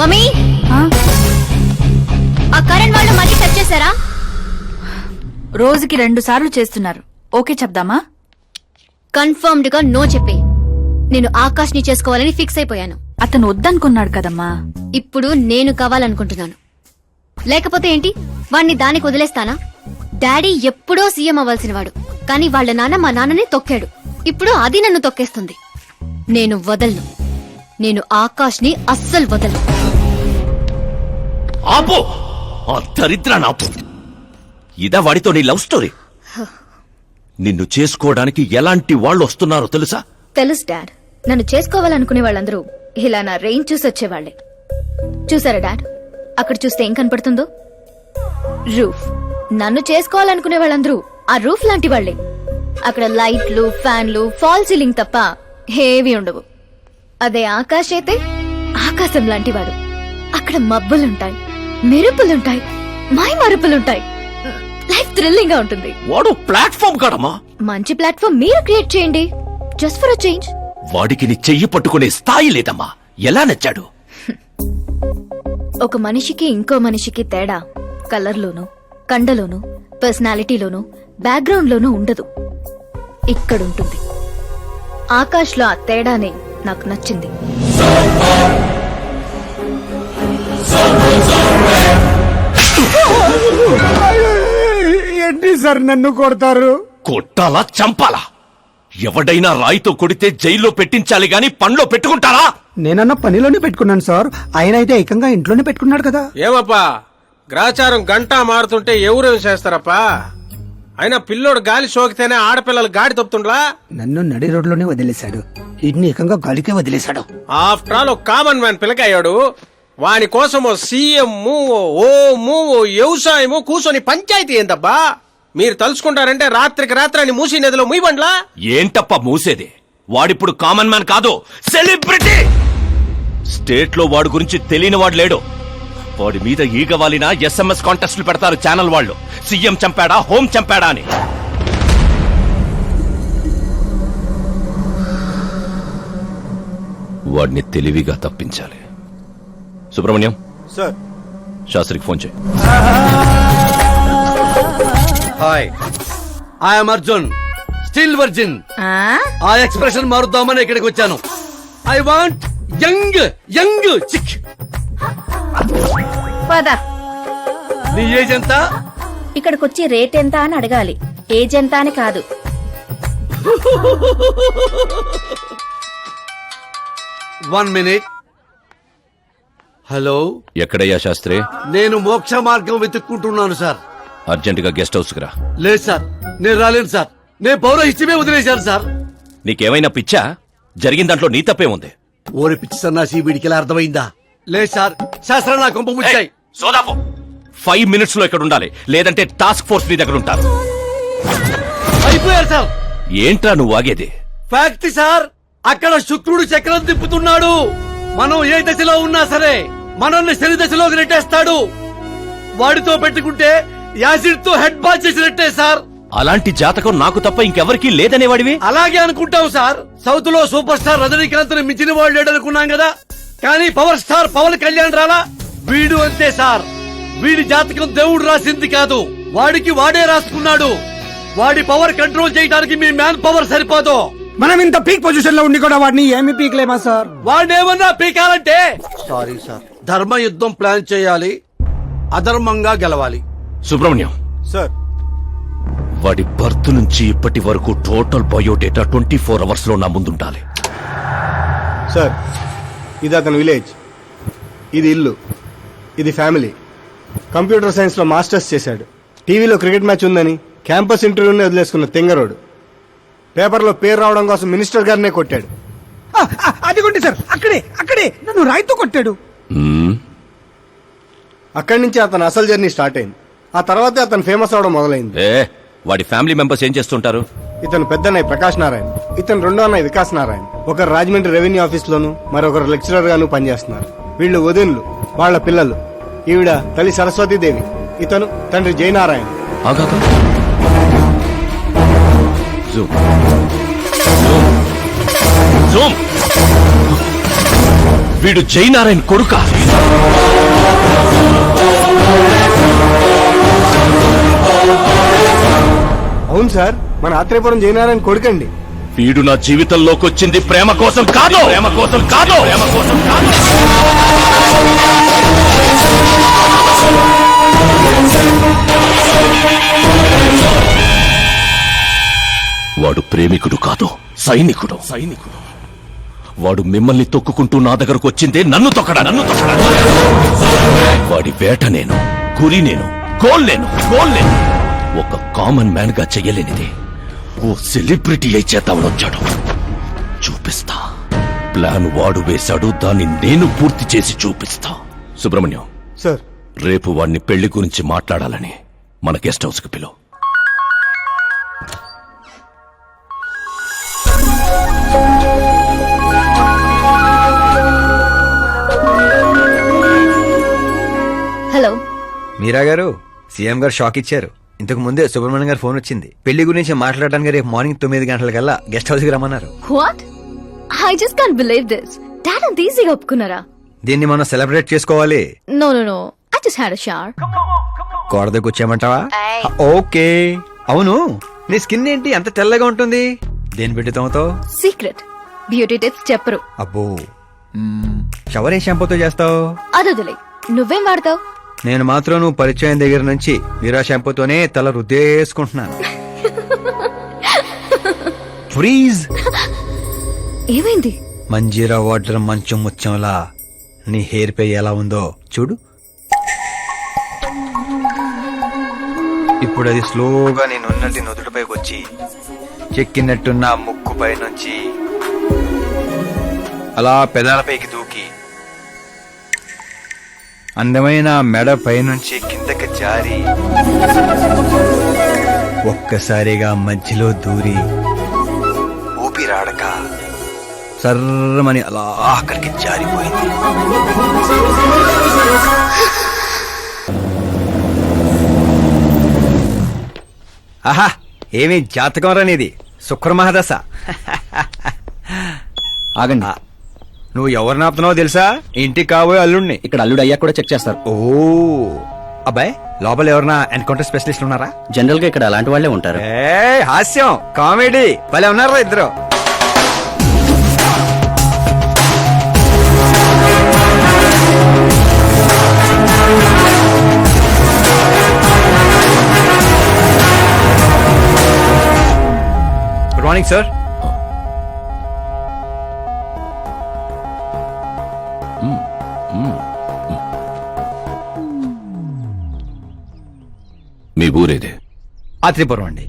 Mummy ఆ కరణ్ వాళ్ళు మళ్ళీ టచ్ చేశారా? రోజుకి 2 సార్లు చేస్తున్నారు. ఓకే చెప్దామా? కన్ఫర్మ్డ్ గా నో చెప్పే. నేను ఆకాష్ ని చేసుకోవాలని ఫిక్స్ అయిపోయాను. అతను వద్దనుకున్నాడు కదమ్మా. ఇప్పుడు నేను కావాలనుకుంటున్నాను. లేకపోతే ఏంటి, వాణ్ణి దానికి వదిలేస్తానా? డాడీ ఎప్పుడో సీఎం అవ్వాల్సిన వాడు, కానీ వాళ్ళ నాన్న మా నాన్నని తొక్కాడు. ఇప్పుడు అది నన్ను తొక్కేస్తుంది. నేను వదలను. నేను ఆకాష్ ని అస్సలు వదలను. ఆపో, ఆ దరిద్రాన్ని ఆపు. ఇదా వాడితో నీ లవ్ స్టోరీ? నిన్ను చేసుకోవడానికి ఎలాంటి వాళ్ళు వస్తున్నారో తెలుసా? తెలుసు డాడ్. నన్ను చేసుకోవాలనుకునే వాళ్ళందరూ ఇలా నా రేంజ్ చూసి వచ్చేవాళ్లే. చూసారా డాడ్, అక్కడ చూస్తే ఏం కనపడుతుందో? రూఫ్. నన్ను చేసుకోవాలనుకునే వాళ్ళందరూ ఆ రూఫ్ లాంటి వాళ్లే. అక్కడ లైట్లు, ఫ్యాన్లు, ఫాల్ సీలింగ్ తప్ప హేవీ ఉండవు. అదే ఆకాశ్ అయితే ఆకాశం లాంటి వాడు. అక్కడ మబ్బులుంటాయి, మెరుపులుంటాయి, మై మరుపులుంటాయి. లైఫ్ థ్రిల్లింగ్ గా ఉంటుంది. వాడు ప్లాట్ఫామ్ కాడమ్మా. మంచి ప్లాట్ఫామ్ మీరు క్రియేట్ చేయండి, జస్ట్ ఫర్ అ చేంజ్. వాడికి నీ చెయ్యి పట్టుకునే స్థాయి లేదమ్మా. ఎలా నచ్చాడు? ఒక మనిషికి ఇంకో మనిషికి తేడా కలర్లోనూ, కండలోనూ, పర్సనాలిటీలోనూ, బ్యాక్గ్రౌండ్ లోనూ ఉండదు. ఇక్కడుంటుంది. ఆకాష్ లో ఆ తేడానే నాకు నచ్చింది. ఏంటి సార్ నన్ను కొడతారు? కొట్టాలా, చంపాలా? ఎవడైనా రాయితో కొడితే జైల్లో పెట్టించాలి గాని పనిలో పెట్టుకుంటారా? నేనన్న పనిలోనే పెట్టుకున్నాను సార్. ఆయన అయితే ఏకంగా ఇంట్లోనే పెట్టుకున్నాడు కదా. ఏమప్పా, గ్రాచారం గంట మారుతుంటే ఎవరేం చేస్తారప్పా? అయినా పిల్లోడు గాలి సోకితేనే ఆడపిల్లలు గాడి తప్పుతుండ్లా? నన్ను నడి రోడ్లోనే వదిలేశాడు. ఇన్ని ఏకంగా గాలికే వదిలేశాడు. ఆఫ్టర్ ఆల్ ఒక కామన్ మ్యాన్ పిల్లకయ్యాడు. వాని కోసం ఓ సీఎం, ఓ వ్యవసాయము కూర్చొని పంచాయతీ ఏందబ్బా? మీరు తలుచుకుంటారంటే రాత్రికి రాత్రాన్ని మూసీ నదిలో ముయ్యబండ్లా? ఏంటప్ప మూసేది? వాడిప్పుడు కామన్ మ్యాన్ కాదు, సెలబ్రిటీ. స్టేట్ లో వాడి గురించి తెలియని వాడు లేడు. వాడి మీద ఈగ వాలినా SMS కాంటెస్ట్లు పెడతారు ఛానల్ వాళ్ళు. సీఎం చంపాడా, హోం చంపాడా అని. వాడిని తెలివిగా తప్పించాలి. సుబ్రహ్మణ్యం సార్, శాస్త్రికి ఫోన్ చేయి. Hi, I'm Arjun, still virgin. ఆ ఎక్స్ప్రెషన్ మారుద్దామని ఇక్కడికి వచ్చాను. I want young young chick. పద. నీ ఏజ్ ఎంత? ఇక్కడికొచ్చి రేట్ ఎంత అని అడగాలి, ఏజ్ ఎంత అని కాదు. One minute. హలో, ఎక్కడయ్యా శాస్త్రి? నేను మోక్ష మార్గం వెతుక్కుంటున్నాను సార్. అర్జెంట్ గా గెస్ట్ హౌస్ కు రా. లేదు సార్, నేను రాలేను సార్. నేను పౌరహిత్యమే వదిలేశాను సార్. నీకేమైనా పిచ్చా? జరిగిన దాంట్లో నీ తప్పే ఉంది. ఓరి పిచ్చి సన్నాసి, వీడికి ఎలా అర్థమైందా? లేదు సార్, శాస్త్రం నా కొంప ముచ్చాయి. సోదాపు 5 minutes లో ఇక్కడ ఉండాలి, లేదంటే టాస్క్ ఫోర్స్ నీ దగ్గర ఉంటారు. అయిపోయారు సార్. ఏంట్రా నువ్వు ఆగేది? ఫ్యాక్ట్ సార్, అక్కడ శుక్రుడు చక్రం తిప్పుతున్నాడు. మనం ఏ దశలో ఉన్నా సరే మనల్ని శని దశలోకి నెట్టేస్తాడు. వాడితో పెట్టుకుంటే యాసిడ్ తో హెడ్ బాత్ చేసినట్టే సార్. అలాంటి జాతకం నాకు తప్ప ఇంకెవరికీ లేదనేవాడివి. అలాగే అనుకుంటాం సార్. సౌత్ లో సూపర్ స్టార్ రజనీకాంత్ ని మించిన వాడు లేడనుకున్నాం కదా, కానీ పవర్ స్టార్ పవన్ కళ్యాణ్ రాలా? వీడు అంతే సార్. వీడి జాతకం దేవుడు రాసింది కాదు, వాడికి వాడే రాసుకున్నాడు. వాడి పవర్ కంట్రోల్ చేయడానికి మీ మ్యాన్ పవర్ సరిపోదు. మనం ఇంత పీక్ పొజిషన్ లో ఉండి కూడా వాడిని ఏమి పీక్లేమా సార్? వాడేమన్నా పీకాలంటే సారీ సార్, ధర్మ యుద్ధం ప్లాన్ చేయాలి, అధర్మంగా గెలవాలి. సుబ్రహ్మణ్యం సార్, వాడి బర్త్ నుంచి ఇప్పటి వరకు టోటల్ బయోడేటా 24 hours లో నా ముందుండాలి. సార్, ఇది అతని విలేజ్, ఇది ఇల్లు, ఇది ఫ్యామిలీ. కంప్యూటర్ సైన్స్ లో మాస్టర్స్ చేశాడు. టీవీలో క్రికెట్ మ్యాచ్ ఉందని క్యాంపస్ ఇంటర్వ్యూని వదిలేసుకున్న తెంగరోడు. పేపర్లో పేరు రావడం కోసం మినిస్టర్ గారినే కొట్టాడు. అదిగోండి సార్, అక్కడే నన్ను రాయితో కొట్టాడు. అక్కడి నుంచి అతను అసలు జర్నీ స్టార్ట్ అయింది. ఆ తర్వాతే అతను ఫేమస్ అవడం మొదలైంది. వాడి ఫ్యామిలీ మెంబర్స్ ఏం చేస్తుంటారు? ఇతను పెద్దన్నయ్య ప్రకాష్ నారాయణ, ఇతను రెండో అన్నయ్య వికాస్ నారాయణ. ఒకరు రాజమండ్రి రెవెన్యూ ఆఫీస్ లోను, మరొకరు లెక్చరర్ గాను పనిచేస్తున్నారు. వీళ్ళు వదినులు, వాళ్ల పిల్లలు. ఈవిడ తల్లి సరస్వతీదేవి, ఇతను తండ్రి జయనారాయణ. జూమ్. వీడు జైనారాయణ కొడుక. అవును సార్, మన ఆత్రేయపురం జయనారాయణ కొడుకండి. వీడు నా జీవితంలోకి వచ్చింది ప్రేమ కోసం కాదు, ప్రేమ కోసం కాదు, ప్రేమ కోసం కాదు. వాడు ప్రేమికుడు కాదు, సైనికుడు. వాడు మిమ్మల్ని తొక్కుకుంటూ నా దగ్గరకు వచ్చిందే నన్ను తొక్కడా. వాడి వేట నేను, గురి నేను, గోల్ నేను. ఒక కామన్ మ్యాన్ గా చెయ్యలేనిది ఓ సెలబ్రిటీ అయి చేద్దామని వచ్చాడు. చూపిస్తా. ప్లాన్ వాడు వేశాడు, దాన్ని నేను పూర్తి చేసి చూపిస్తా. సుబ్రహ్మణ్యం సార్, రేపు వాడిని పెళ్లి గురించి మాట్లాడాలని మన గెస్ట్ హౌస్ కి పిలువు. హలో. మీరా గారు, సీఎం గారు షాక్ ఇచ్చారు. ఇంతకు ముందే సుబ్రహ్మణ్యం గారు ఫోన్ వచ్చింది. పెళ్లి గురించి మాట్లాడడానికి రేపు మార్నింగ్ 9 గంటలకల్లా గెస్ట్ హౌస్ కి రమ్మన్నారు. What? I just can't believe this. Dad అంత ఈజీగా ఒప్పుకున్నారా? దీన్ని మనం సెలబ్రేట్ చేసుకోవాలి. No no no, I just had a shower. కోడదకు వచ్చామంటావా? ఓకే. అవును, నీ స్కిన్ ఏంటి అంత తెల్లగా ఉంటుంది? దేని పెట్టి తోమతావు? సీక్రెట్. బ్యూటీ టిప్స్ చెప్పరు. అబ్బో, షవర్ ఏ షాంపూతో చేస్తావు? అదొదిలే, నువ్వేం వాడతావు? నేను మాత్రం నువ్వు పరిచయం దగ్గర నుంచి మీరా షాంపూతోనే తల రుద్దేసుకుంటున్నాను. ఫ్రీజ్. ఏమైంది? మంజీరా వాటర్ మంచం ముత్యంలా నీ హెయిర్ పై ఎలా ఉందో చూడు. ఇప్పుడు అది స్లోగా నేను ఉన్నది నుదుటిపైకి వచ్చి చెక్కినట్టున్న ముక్కుపై నుంచి అలా పెదాలపైకి దూకి అందమైన మెడ పైనుంచి కిందకి జారి ఒక్కసారిగా మధ్యలో దూరి ఊపిరాడక సర్రమని అలా అక్కడికి జారిపోయింది. ఆహా, ఏమి జాతకం రానిది, శుక్రమహాదశ. ఆగండి, నువ్వు ఎవరిని ఆపుతున్నావో తెలుసా? ఇంటికి కాబోయే అల్లుడిని. ఇక్కడ అల్లుడు అయ్యా కూడా చెక్ చేస్తారు. ఓ అబ్బాయి, లోపల ఎవరన్నా ఎన్కౌంటర్ స్పెషలిస్ట్ ఉన్నారా? జనరల్ గా ఇక్కడ అలాంటి వాళ్ళే ఉంటారు. ఏ హాస్యం, కామెడీ భలే ఉన్నారా ఇద్దరు. Good morning sir. మీ ఊరేదే? ఆత్రిపురం అండి.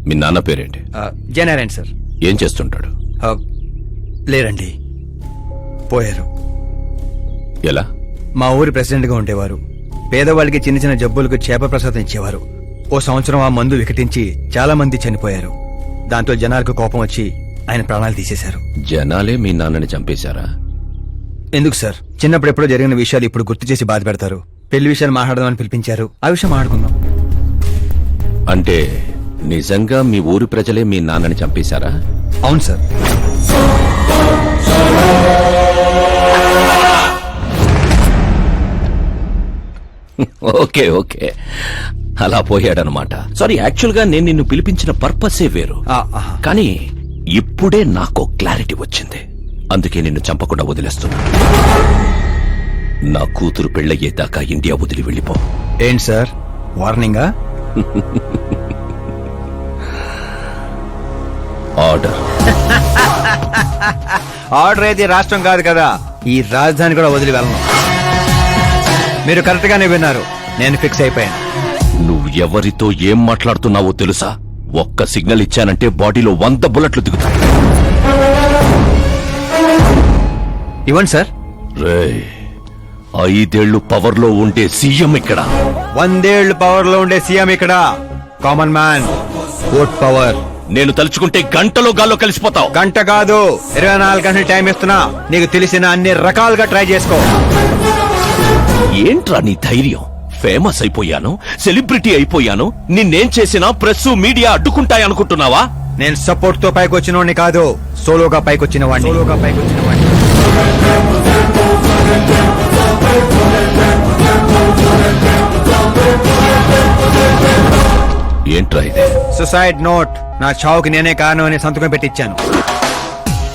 మీ నాన్న పేరేంటి? జయనారాయణ సార్. ఏం చేస్తుంటాడు? లేరండి, పోయారు. ఎలా? మా ఊరి ప్రెసిడెంట్ గా ఉండేవారు. పేదవాళ్ళకి చిన్న చిన్న జబ్బులకు చేప ప్రసాదం ఇచ్చేవారు. ఓ సంవత్సరం ఆ మందు వికటించి చాలా మంది చనిపోయారు. దాంతో జనాలకు కోపం వచ్చి ఆయన ప్రాణాలు తీసేశారు. జనాలే మీ నాన్నని చంపేశారా? ఎందుకు సార్, చిన్నప్పుడు ఎప్పుడో జరిగిన విషయాలు ఇప్పుడు గుర్తు చేసి బాధ పెడతారు. పెళ్లి విషయాలు మాట్లాడదామని పిలిపించారు, ఆ విషయం మాట్లాడుకుందాం. అంటే నిజంగా మీ ఊరి ప్రజలే మీ నాన్నని చంపేశారా? అవును సార్. ఓకే ఓకే, అలా పోయాడనమాట. సారీ, యాక్చువల్ గా నేను నిన్ను పిలిపించిన పర్పసే వేరు. కానీ ఇప్పుడే నాకు క్లారిటీ వచ్చింది. అందుకే నిన్ను చంపకుండా వదిలేస్తున్నా. నా కూతురు పెళ్ళయ్యేదాకా ఇండియా వదిలి వెళ్ళిపో. ఏంటి సార్, వార్నింగా? ఆర్డర్. ఆర్డర్ అయితే రాష్ట్రం కాదు కదా, ఈ రాజధాని కూడా వదిలి వెళ్ళను. మీరు కరెక్ట్ గానే విన్నారు, నేను ఫిక్స్ అయిపోయాను. నువ్వు ఎవరితో ఏం మాట్లాడుతున్నావో తెలుసా? ఒక్క సిగ్నల్ ఇచ్చానంటే బాడీలో 100 బుల్లెట్లు దిగుతాయి. ఇవ్వండి సార్. రేయ్, 5 ఏళ్లు పవర్ లో ఉండే సీఎం ఇక్కడ. 100 ఏళ్లు పవర్ లో ఉండే సీఎం ఇక్కడ. Common man, vote power. నేను తలుచుకుంటే గంటలో గాల్లో కలిసిపోతావు. గంట కాదు, 24 గంటలు టైం ఇస్తున్నా. నీకు తెలిసిన అన్ని రకాలుగా ట్రై చేసుకో. ఏంట్రా నీ ధైర్యం? ఫేమస్ అయిపోయాను, సెలబ్రిటీ అయిపోయాను, నిన్నేం చేసినా ప్రెస్ మీడియా అడ్డుకుంటాయనుకుంటున్నావా? నేను సపోర్ట్ తో పైకి వచ్చిన వాడిని కాదు, సోలోగా పైకి వచ్చిన వాడిని. సుసైడ్ నోట్ నా చావుకి నేనే కారణం అని సంతకం పెట్టించాను.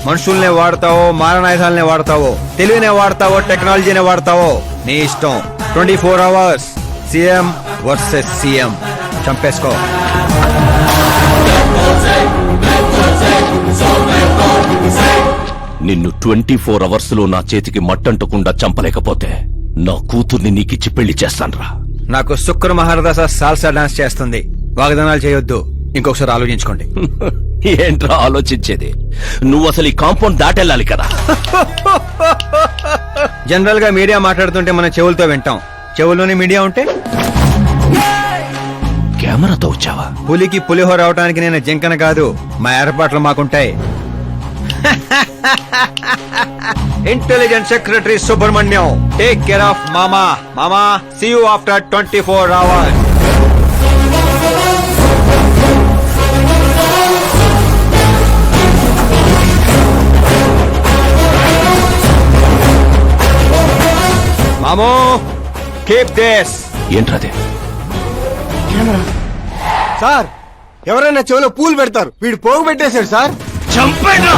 మనుషుల్నే వాడతావో మారణాయుధాలనే వాడతావో తెలివినే వాడతావో టెక్నాలజీనే వాడతావో నీ ఇష్టం. 24 అవర్స్ సీఎం వర్సెస్ సీఎం. చంపేసుకో. నిన్ను 24 అవర్స్ లో నా చేతికి మట్టంటకుండా చంపలేకపోతే నా కూతుర్ని నీకిచ్చి పెళ్లి చేస్తాన్రా. నాకు శుక్ర మహారదాస సాల్సా డాన్స్ చేస్తుంది. వాగ్దానాలు చేయొద్దు. ఇంకొకసారి ఆలోచించుకోండి. ఏంట్రా ఆలోచించేది? నువ్వు అసలు ఈ కాంపౌండ్ దాటెళ్ళాలి కదా. జనరల్ గా మీడియా మాట్లాడుతుంటే మన చెవులతో వింటాం. చెవుల్లోనే మీడియా ఉంటే కెమెరాతో వచ్చావా? పులికి పులిహోర అవడానికి నేను జింకన కాదు. మా ఏర్పాట్లు మాకుంటాయి. Intelligence secretary Subrahmanyam, take care of మామా. మామా, సీ యూ ఆఫ్టర్ 24 అవర్స్. మామో, కీప్ దిస్. ఏంట్రదే? సార్ ఎవరైనా చెవిలో పూలు పెడతారు, వీడు పోగు పెట్టేశాడు సార్. చంపేనా?